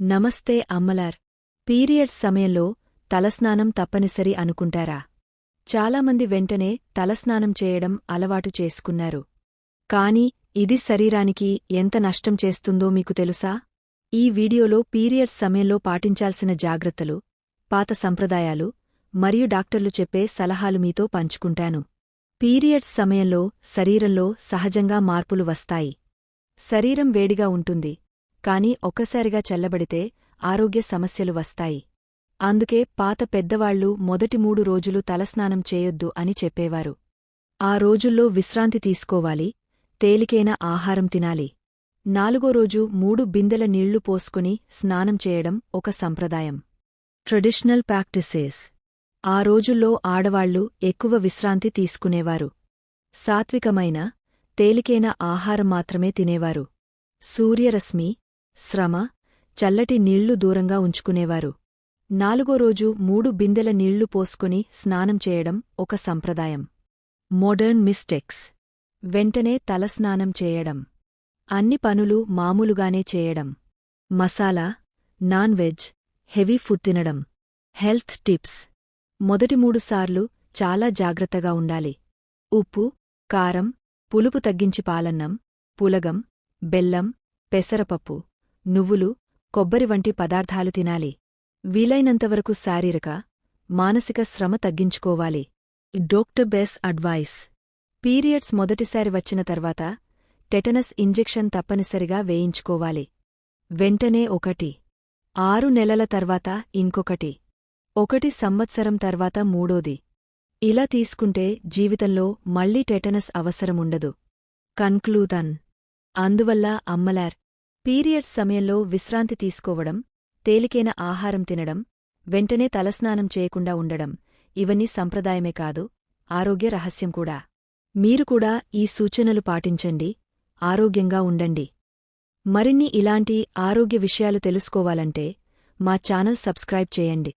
నమస్తే అమ్మలార్. పీరియడ్స్ సమయంలో తలస్నానం తప్పనిసరి అనుకుంటారా? చాలామంది వెంటనే తలస్నానం చేయడం అలవాటు చేసుకున్నారు. కాని ఇది శరీరానికి ఎంత నష్టం చేస్తుందో మీకు తెలుసా? ఈ వీడియోలో పీరియడ్స్ సమయంలో పాటించాల్సిన జాగ్రత్తలు, పాత సంప్రదాయాలు మరియు డాక్టర్లు చెప్పే సలహాలు మీతో పంచుకుంటాను. పీరియడ్స్ సమయంలో శరీరంలో సహజంగా మార్పులు వస్తాయి. శరీరం వేడిగా ఉంటుంది, కాని ఒక్కసారిగా చల్లబడితే ఆరోగ్య సమస్యలు వస్తాయి. అందుకే పాత పెద్దవాళ్లు మొదటి 3 రోజులు తలస్నానం చేయొద్దు అని చెప్పేవారు. ఆ రోజుల్లో విశ్రాంతి తీసుకోవాలి, తేలికైన ఆహారం తినాలి. 4వ రోజు 3 బిందెల నీళ్లు పోసుకుని స్నానం చేయడం ఒక సంప్రదాయం. Traditional practices. ఆ రోజుల్లో ఆడవాళ్లు ఎక్కువ విశ్రాంతి తీసుకునేవారు. సాత్వికమైన, తేలికైన ఆహారం మాత్రమే తినేవారు. సూర్యరశ్మి, శ్రమ, చల్లటి నీళ్లు దూరంగా ఉంచుకునేవారు. 4వ రోజు 3 బిందెల నీళ్లు పోసుకుని స్నానం చేయడం ఒక సంప్రదాయం. Modern mistakes. వెంటనే తలస్నానం చేయడం. అన్ని పనులు మామూలుగానే చేయడం. Masala, non veg, heavy food తినడం. Health tips. మొదటి 3 సార్లు చాలా జాగ్రత్తగా ఉండాలి. ఉప్పు, కారం, పులుపు తగ్గించి పాలన్నం, పులగం, బెల్లం, పెసరపప్పు, నువ్వులు, కొబ్బరి వంటి పదార్థాలు తినాలి. వీలైనంతవరకు శారీరక, మానసిక శ్రమ తగ్గించుకోవాలి. Doctor బెస్ advice. పీరియడ్స్ మొదటిసారి వచ్చిన తర్వాత టెటనస్ ఇంజెక్షన్ తప్పనిసరిగా వేయించుకోవాలి. వెంటనే 1, 6 నెలల తర్వాత ఇంకొకటి, 1 సంవత్సరం తర్వాత మూడోది. ఇలా తీసుకుంటే జీవితంలో మళ్లీ టెటనస్ అవసరముండదు. కన్క్లూజన్. అందువల్ల అమ్మలార్, పీరియడ్స్ సమయంలో విశ్రాంతి తీసుకోవడం, తేలికైన ఆహారం తినడం, వెంటనే తలస్నానం చేయకుండా ఉండడం ఇవన్నీ సంప్రదాయమే కాదు, ఆరోగ్య రహస్యం కూడా. మీరు కూడా ఈ సూచనలు పాటించండి, ఆరోగ్యంగా ఉండండి. మరిన్ని ఇలాంటి ఆరోగ్య విషయాలు తెలుసుకోవాలంటే మా ఛానల్ సబ్స్క్రైబ్ చేయండి.